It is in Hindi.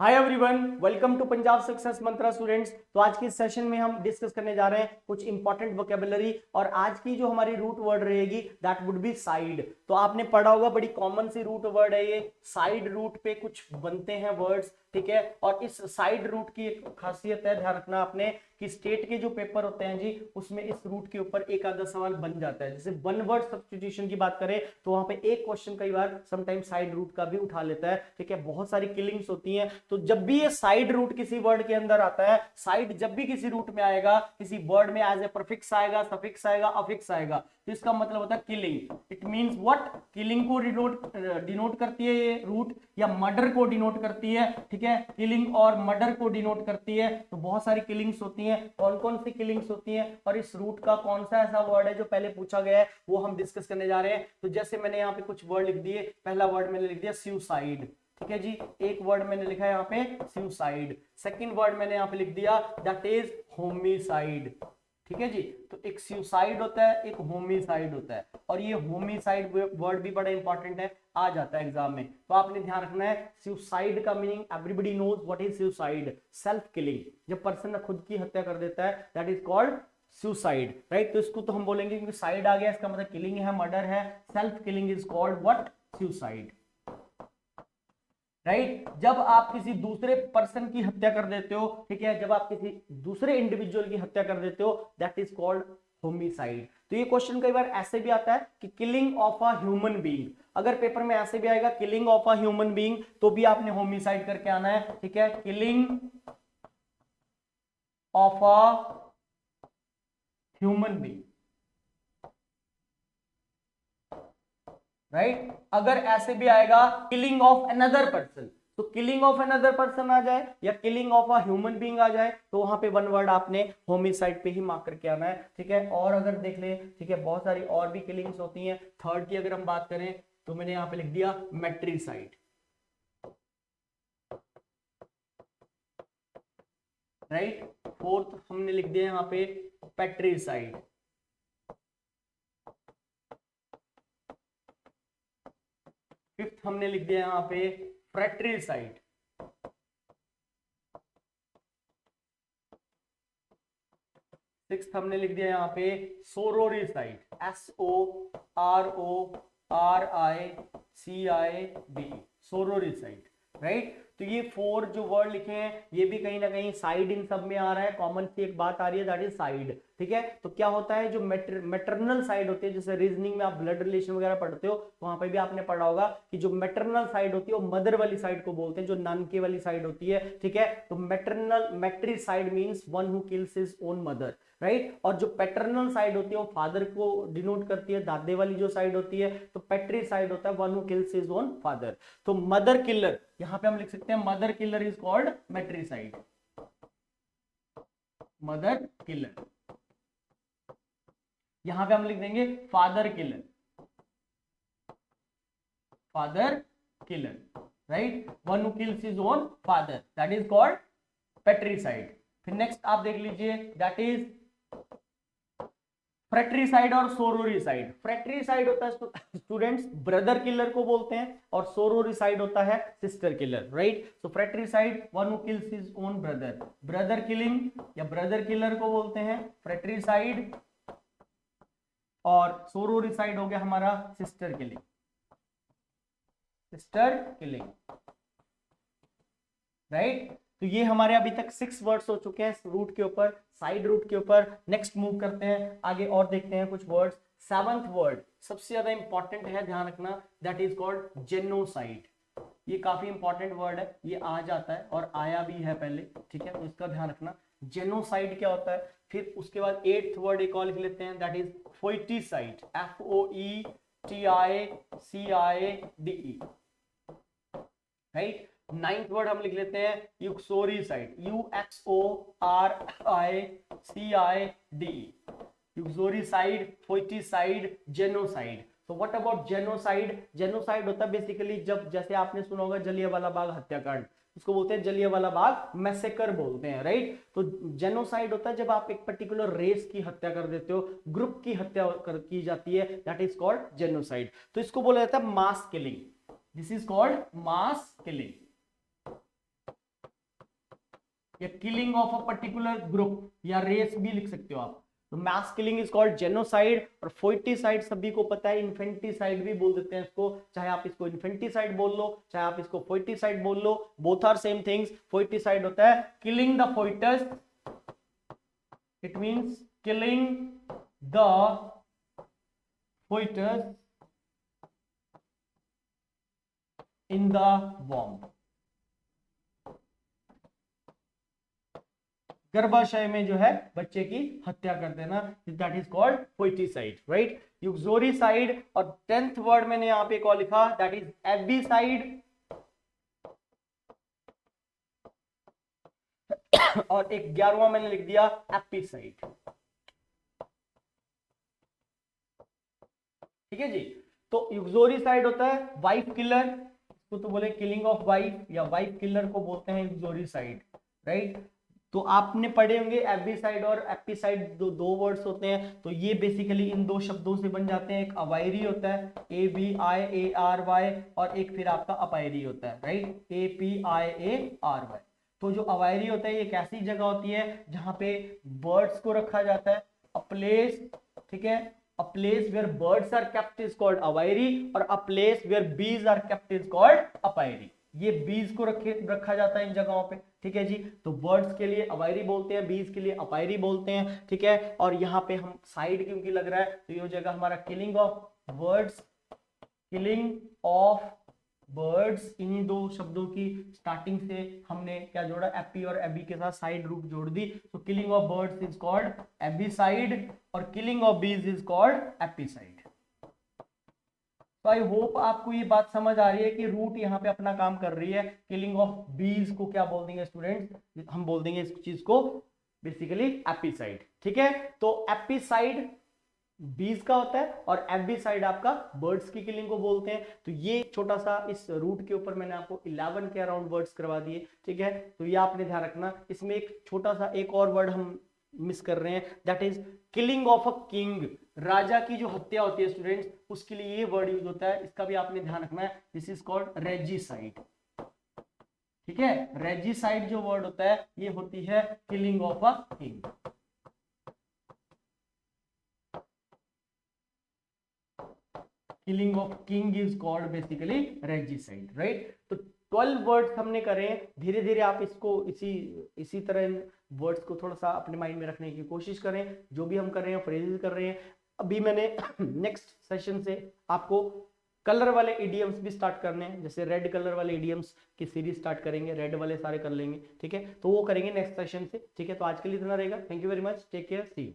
Hi everyone, welcome to Punjab success Mantra students. तो आज की सेशन में हम डिस्कस करने जा रहे हैं कुछ इंपॉर्टेंट वोकेबुलरी और आज की जो हमारी रूट वर्ड रहेगी दैट वुड बी साइड। तो आपने पढ़ा होगा, बड़ी कॉमन सी रूट वर्ड है ये। साइड रूट पे कुछ बनते हैं वर्ड्स, ठीक है। और इस साइड रूट की एक खासियत है, ध्यान रखना आपने, कि स्टेट के जो पेपर होते हैं जी उसमें इस रूट के ऊपर एक आधा सवाल बन जाता है। जैसे वन वर्ड सब्स्टिट्यूशन की बात करें तो वहां पे एक क्वेश्चन कई बार समटाइम साइड रूट का भी उठा लेता है, ठीक है। बहुत सारी किलिंग्स होती हैं, तो जब भी ये साइड रूट किसी वर्ड के अंदर आता है, साइड जब भी किसी रूट में आएगा, किसी वर्ड में एज ए प्रीफिक्स आएगा, सफिक्स आएगा, अफिक्स आएगा, तो इसका मतलब होता है killing. It means what, killing को डिनोट करती है ये रूट, या मर्डर को डिनोट करती है, ठीक है। किलिंग और मर्डर को डिनोट करती है। तो बहुत सारी किलिंग्स होती हैं। कौन कौन सी किलिंग्स होती हैं और इस रूट का कौन सा ऐसा वर्ड है जो पहले पूछा गया है, वो हम डिस्कस करने जा रहे हैं। तो जैसे मैंने यहाँ पे कुछ वर्ड लिख दिए। पहला वर्ड मैंने लिख दिया सुसाइड, ठीक है जी। एक वर्ड मैंने लिखा है यहाँ पे सुसाइड। सेकंड वर्ड मैंने यहाँ पे लिख दिया दैट इज होमिसाइड, ठीक है जी। तो एक सुसाइड होता है, एक होमिसाइड होता है, और ये होमिसाइड वर्ड भी बड़ा इंपॉर्टेंट है, आ जाता है एग्जाम में। तो आपने ध्यान रखना है, सुसाइड का meaning everybody knows what is suicide, self killing. जब पर्सन खुद की हत्या कर देता है that is called suicide, right. तो इसको तो हम बोलेंगे क्योंकि साइड आ गया, इसका मतलब किलिंग है, मर्डर है। Self killing is called what, suicide, right. जब आप किसी दूसरे पर्सन की हत्या कर देते हो, ठीक है, जब आप किसी दूसरे इंडिविजुअल की हत्या कर देते हो दैट इज कॉल्ड होमिसाइड। तो ये क्वेश्चन कई बार ऐसे भी आता है कि killing of a human being. अगर पेपर में ऐसे भी आएगा killing of a human being, तो भी आपने होमिसाइड करके आना है, ठीक है। Killing of a human being, right. अगर ऐसे भी आएगा किलिंग ऑफ अनदर पर्सन, तो किलिंग ऑफ अनदर पर्सन आ जाए या killing of a human being आ जाए, तो वहां पे वन वर्ड आपने होमिसाइड पे ही मार्क करके आना है, ठीक है। और अगर देख ले, ठीक है, बहुत सारी और भी किलिंग्स होती हैं। थर्ड की अगर हम बात करें तो मैंने यहाँ पे लिख दिया मैट्रिसाइड, राइट। फोर्थ हमने लिख दिया यहाँ पे पैट्रिसाइड। फिफ्थ हमने लिख दिया यहाँ पे फ्रैट्रिसाइड। सिक्स्थ हमने लिख दिया यहाँ पे सोरोरिसाइड, SORORICID, सोरोरिसाइड, राइट। तो ये फोर जो वर्ड लिखे हैं ये भी कहीं ना कहीं साइड इन सब में आ रहा है। कॉमन सी एक बात आ रही है दैट इज साइड, ठीक है। तो क्या होता है, जो मैटरनल साइड होती है, जैसे रीजनिंग में आप ब्लड रिलेशन वगैरह पढ़ते हो तो वहां पे भी आपने पढ़ा होगा कि जो मैटरनल साइड होती है वो मदर वाली साइड को बोलते हैं, जो नानके वाली साइड होती है, ठीक है। तो maternal matricide means one who kills his own mother, right. और जो पैटर्नल साइड होती है वो फादर को डिनोट करती है, दादे वाली जो साइड होती है। तो पैट्रिसाइड होता है one who kills his own father. तो मदर किलर, यहां पे हम लिख सकते हैं mother killer is called matricide, mother killer. यहां पे हम लिख देंगे father killer, father killer, right. One who kills his own father that is called patricide. फिर नेक्स्ट आप देख लीजिए दैट इज फ्रैट्रिसाइड और सोरोरिसाइड। फ्रैट्रिसाइड होता है स्टूडेंट्स ब्रदर किलर को बोलते हैं, और सोरोरिसाइड होता है sister killer, right. So fratricide one who kills his own brother, brother killing या ब्रदर किलर को बोलते हैं फ्रैट्रिसाइड, और सोरोरिसाइड हो गया हमारा sister killing, sister killing, right. तो ये हमारे अभी तक 6 वर्ड्स हो चुके हैं रूट के ऊपर, साइड रूट के ऊपर। नेक्स्ट मूव करते हैं आगे और देखते हैं कुछ वर्ड्स। सेवंथ वर्ड सबसे ज्यादा इंपॉर्टेंट है, ध्यान रखना, दैट इज कॉल्ड जेनोसाइड। ये काफी इंपॉर्टेंट वर्ड है, ये आ जाता है और आया भी है पहले, ठीक है। तो इसका ध्यान रखना, जेनोसाइड क्या होता है। फिर उसके बाद 8th वर्ड एक और लिख लेते हैं that is foeticide, FOETICIDE, right. 9th word हम लिख लेते हैं uxoricide, UXORICIDE, uxoricide, foeticide, genocide. तो व्हाट अबाउट जेनोसाइड। जेनोसाइड होता है बेसिकली जब, जैसे आपने सुना होगा जलियांवाला बाग हत्याकांड, उसको बोलते हैं जलियांवाला बाग मैसेकर बोलते हैं, राइट। तो जेनोसाइड होता है जब आप एक पर्टिकुलर रेस की हत्या कर देते हो, ग्रुप की हत्या की जाती है, दैट इज कॉल्ड जेनोसाइड। तो इसको बोला जाता है mass killing, this is called mass killing, या killing of a particular group या रेस भी लिख सकते हो आप। तो mass killing is called genocide, और फोइटिसाइड सभी को पता है, इन्फेंटिसाइड भी बोल देते हैं इसको, चाहे आप इसको इन्फेंटिसाइड बोल लो, चाहे आप इसको फोइटिसाइड बोल लो, both are same things. Foeticide होता है killing the foetus, it means killing the foetus in the वॉर्म, गर्भाशय में जो है बच्चे की हत्या कर देना, that is called foeticide, right. Uxoricide, और 10th वर्ड मैंने यहां पे कॉल लिखा, दैट इज एबिसाइड, और एक 11वां मैंने लिख दिया एपिसाइड। ठीक है जी। तो यूक्सोरिसाइड होता है वाइफ किलर, इसको तो बोले किलिंग ऑफ वाइफ, या वाइफ किलर को बोलते हैं यूक्सोरिसाइड, राइट। तो आपने पढ़े होंगे एबिसाइड और एपिसाइड, दो वर्ड्स होते हैं, तो ये बेसिकली इन दो शब्दों से बन जाते हैं। एक अवायरी होता है ABIARY, और एक फिर आपका अपायरी होता है, राइट, APIARY। तो जो अवायरी होता है ये एक ऐसी जगह होती है जहां पे बर्ड्स को रखा जाता है, अ प्लेस, ठीक है, a place where birds are kept is called aviary, और a place where bees are kept is called apiary। ये बीज को रखा जाता है इन जगहों पे, ठीक है जी। तो बर्ड्स के लिए अवायरी बोलते हैं, बीज के लिए अपायरी बोलते हैं, ठीक है। और यहाँ पे हम साइड क्योंकि लग रहा है, तो ये जगह हमारा killing of birds, killing of birds, इन्हीं दो शब्दों की स्टार्टिंग से हमने क्या जोड़ा, एपी और एबी के साथ साइड रूप जोड़ दी। तो killing of birds is called avicide, और killing of bees is called apicide. तो आई होप आपको ये बात समझ आ रही है कि रूट यहाँ पे अपना काम कर रही है। किलिंग ऑफ बीज को क्या बोल देंगे स्टूडेंट्स, हम बोल देंगे इस चीज को बेसिकली एपिसाइड, ठीक है। तो एपिसाइड बीज का होता है, और एबिसाइड आपका बर्ड्स की किलिंग को बोलते हैं। तो ये छोटा सा इस रूट के ऊपर मैंने आपको 11 के अराउंड वर्ड्स करवा दिए, ठीक है। तो ये आपने ध्यान रखना। इसमें एक छोटा सा एक और वर्ड हम मिस कर रहे हैं, that is killing of a king. राजा की जो हत्या होती है स्टूडेंट्स, उसके लिए ये वर्ड यूज होता है, इसका भी आपने ध्यान रखना है। दिस इज कॉल्ड रेजिसाइड, ठीक है। रेजिसाइड जो वर्ड होता है ये होती है killing of a king. Killing of king is called basically regicide, right. तो 12 वर्ड्स हमने करे। धीरे धीरे आप इसको इसी तरह वर्ड्स को थोड़ा सा अपने माइंड में रखने की कोशिश करें। जो भी हम कर रहे हैं फ्रेजेस कर रहे हैं। अभी मैंने नेक्स्ट सेशन से आपको कलर वाले इडियम्स भी स्टार्ट करने हैं, जैसे रेड कलर वाले इडियम्स की सीरीज स्टार्ट करेंगे, रेड वाले सारे कर लेंगे, ठीक है। तो वो करेंगे नेक्स्ट सेशन से, ठीक है। तो आज के लिए इतना रहेगा। Thank you very much, take care, see you.